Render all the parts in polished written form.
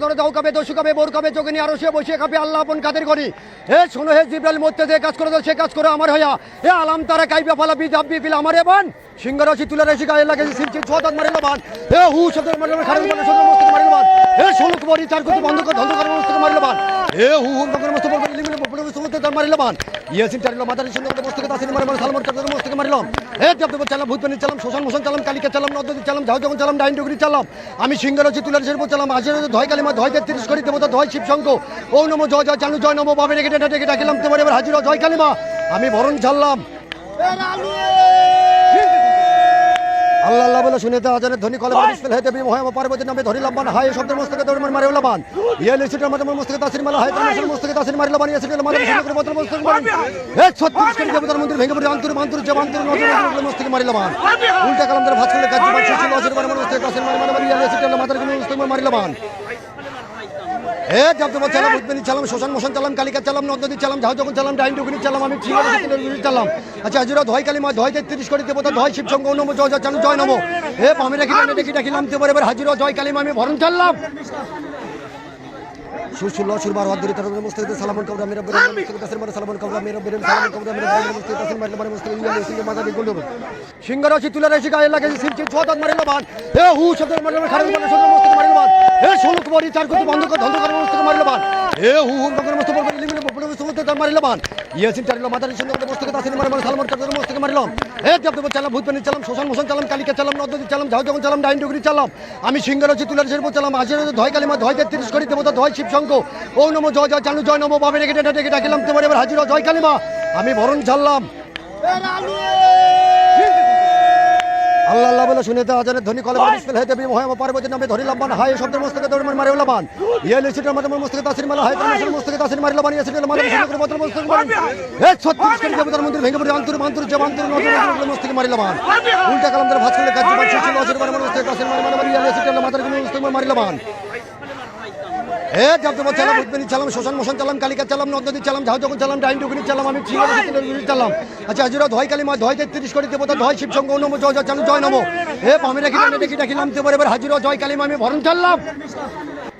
ধরে দাও কাবে দস্যু কাবে বোর কাবে চোখে নিয়ে আরো সে বসে খাবে আল্লাহ আপন কাদের করি হে শোনো হে জিব্রাইল মধ্যে দিয়ে কাজ করে দাও সে কাজ করে আমার হইয়া হে আলাম তারা কাইবা ফালা বিজাব বিপিল আমার এবান সিংহরাশি তুলে রাশি গায়ে লাগে সিলচি ছোয়াত মারিল বান হে হু শব্দ মারিল খারাপ মানে শব্দ মস্তক মারিল বান হে ষোলক বড়ি চার কোটি বন্ধ করে ধন্ধ করে মস্তক মারিল বান হে হু হু নগর মস্তক করে লিমিলে বপলে সমস্ত তার মারিল বান ইয়াসিন টারিল মাদার সুন্দর মস্তক তাসিন মারিল সালমান কাদের মস্তক মারিলাম হে জব্দ চালাম ভূতপানি চালাম শোষণ মোশন চালাম কালিকা চালাম নদী চালাম ঝাউ যখন চালাম ডাইন ডুগরি চালাম আমি সিংহরাশি তুলে রাশি চালাম আজের ধয় কালিমা ধয় 33 করি দেবতা ধয় শিব শঙ্খ ও নমো জয় জয় চালু জয় নমো বাবে রেখে ডেকে ডাকিলাম তোমার এবার হাজির জয় কালিমা আমি ভরণ ঝাললাম আল্লাহ আল্লাহ বলে শুনে তো আজানের ধ্বনি কলে বিসমিল হে দেবী মহাম পার্বতীর নামে ধরিলাম বান হায় শব্দের মস্তকে দৌড় মারে উলাবান ইয়া লিসিটার মধ্যে মস্তকে তাসির মালা হায় তার মস্তকে তাসির মারিলাম বান ইয়াসিটার মালা শুনে করে মতর মস্তকে মারি হে 36 কোটি দেবতার মন্দির ভেঙে পড়ে আন্তর মান্তর জবান্তর নজর মস্তকে মারিলাম বান উল্টা কালাম ধরে ভাঁজ করলে কাজ বান ছিল অসির মারে মস্তকে তাসির মারি ইয়া লিসিটার মাথার কোনো মস্তকে মারিলাম বান হে জব্দ চালাম ভূতপানি চালাম শোষণ মোশন চালাম কালিকা চালাম নদী চালাম ঝাউ যখন চালাম ডাইন ডুগরি চালাম আমি সিংহরাশি চালাম আচ্ছা হাজিরা ধয় কালিমা ধয় 33 কোটি দেবতা ধয় শিব শঙ্খ নমো জয় জয় চালু জয় নমো হে আমি দেখি ডাকিলাম তোমার এবার হাজিরা জয় কালিমা আমি ভরণ চাললাম সুশুল্লাহ সুরবার ওয়াদরি তার মুস্তাকিদ সালামুন কবরা মেরা বেরে মুস্তাকিদ তাসির মারা সালামুন কবরা মেরা বেরে সালামুন কবরা মেরা বেরে মুস্তাকিদ তাসির মারা মুস্তাকিদ ইয়া লিসিং মাদা দি গোলব সিংহরাশি তুলে রাশি গায়ে লাগে সিলচি ছোয়াত মারিল বান হে হু শব্দ মারিল খারাপ মানে শব্দ মুস্তাকিদ মারিল বান হে ষোলক বড়ি চার কোটি বন্ধ করে ধন্ধ করে মুস্তাকিদ মারিল বান হে হু হু নগর মুস্তাকিদ বড়ি লিমিলে বপলে সমস্ত তার মারিল বান ইয়াসিন টারিল মাদার সুন্দর মুস্তাকিদ তাসির মারা সালামুন কাদের মুস্তাকিদ মারিলাম হে জব্দ চালাম ভূতপানি চালাম শোষণ মোশন চালাম কালিকা চালাম নদী চালাম ঝাউ যখন চালাম ডাইন ডুগরি চালাম আমি সিংহরাশি তুলে রাশি চালাম আজের ধয় কালিমা ধয় 33 করি দেবতা ধয় শিব শঙ্খ ও নমো জয় জয় চালু জয় নমো বাবে রেখে ডেকে ডাকিলাম তোমার এবার হাজির জয় কালিমা আমি ভরণ ঝাললাম আল্লাহ আল্লাহ বলে শুনে তো আজানের ধ্বনি কলে বিসমিল হে দেবী মহাম পার্বতীর নামে ধরিলাম বান হায় শব্দের মস্তকে দৌড় মারে উলাবান ইয়া লিসিটার মধ্যে মস্তকে তাসির মালা হায় তার মস্তকে তাসির মারিলাম বান ইয়াসিটার মালা শুনে করে মতর মস্তকে মারি হে 36 কোটি দেবতার মন্দির ভেঙে পড়ে আন্তর মান্তর জবান্তর নজর মস্তকে মারিলাম বান উল্টা কালাম ধরে ভাঁজ করলে কাজ বান ছিল অসির মারে মস্তকে তাসির মারি ইয়া লিসিটার মাথার কোনো মস্তকে মারিলাম বান হে জব্দ চালাম ভূতপানি চালাম শোষণ মোশন চালাম কালিকা চালাম নদী চালাম ঝাউ যখন চালাম ডাইন ডুগরি চালাম আমি সিংহরাশি চালাম আচ্ছা হাজিরা ধয় কালিমা ধয় 33 কোটি দেবতা ধয় শিব শঙ্খ নমো জয় জয় চালু জয় নমো হে আমি দেখি ডাকিলাম তোমার এবার হাজিরা জয় কালিমা আমি ভরণ চাললাম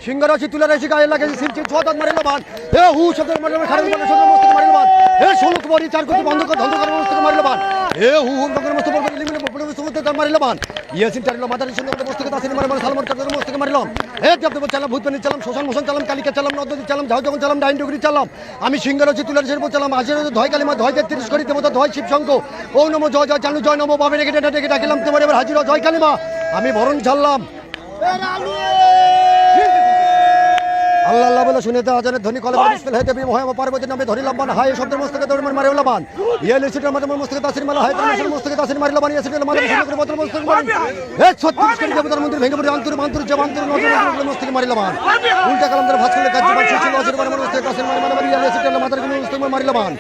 সিংহরাশি তুলে রাশি গায়ে লাগে সিলচি ছোয়াত মারিল বান হে হু শব্দ মারিল খারাপ মানে শব্দ মস্তকে মারিল বান হে ষোলক বড়ি চার কোটি বন্ধ করে ধন্ধ করে মস্তকে মারিল বান হে হু হু নগর মস্তক করে লিমিলে বপলে সমস্ত তার মারিল বান ইয়াসিন টারিল মাদার সুন্দর মস্তকে তাসির মারি সালমান কাদের মস্তকে মারিলাম হে জব্দ চালাম ভূতপানি চালাম শোষণ মোশন চালাম কালিকা চালাম নদী চালাম ঝাউ যখন চালাম ডাইন ডুগরি চালাম আমি সিংহরাশি তুলে রাশি চালাম আজের ধয় কালিমা ধয় 33 করি দেবতা ধয় শিব শঙ্খ ও নমো জয় জয় চালু জয় নমো বাবে রেখে ডেকে ডাকিলাম তোমার এবার হাজির জয় কালিমা আমি ভরণ ঝাললাম আল্লাহ আল্লাহ বলে শুনে তো আজানের ধ্বনি কলে বিসমিল হে দেবী মহাম পার্বতীর নামে ধরিলাম বান হায় শব্দের মস্তকে দৌড় মারে উলাবান ইয়া লিসিটার মধ্যে মস্তকে তাসির মালা হায় তার মস্তকে তাসির মারিলাম বান ইয়াসিটার মালা শুনে করে মতর মস্তকে মারি হে 36 কোটি দেবতার মন্দির ভেঙে পড়ে আন্তর মান্তর জবান্তর নজর মস্তকে মারিলাম বান উল্টা কালাম ধরে ভাঁজ করলে কাজ বান ছিল অসির মারে মস্তকে তাসির মারি ইয়া লিসিটার মাথার কোনো মস্তকে মারিলাম বান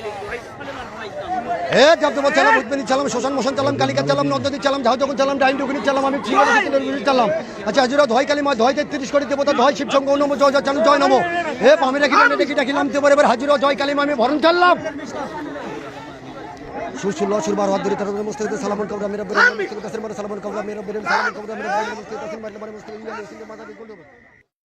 হে জব্দ চালাম ভূতপানি চালাম শোষণ মোশন চালাম কালিকা চালাম নদী চালাম ঝাউ যখন চালাম ডাইন ডুগরি চালাম আমি সিংহরাশি চালাম আচ্ছা হাজিরা ধয় কালিমা ধয় 33 কোটি দেবতা ধয় শিব শঙ্খ নমো জয় জয় চালু জয় নমো হে আমি দেখি ডাকিলাম তোমার এবার হাজিরা জয় কালিমা আমি ভরণ চাললাম সুশুল্লাহ সুরবার ওয়াদরি তার মুস্তাকিদ সালামুন কবরা মেরা বেরে মুস্তাকিদ তাসির মারা সালামুন কবরা মেরা বেরে সালামুন কবরা মেরা মুস্তাকিদ তাসির মারা মুস্তাকিদ ইয়া লিসিং মাদা দি গোলব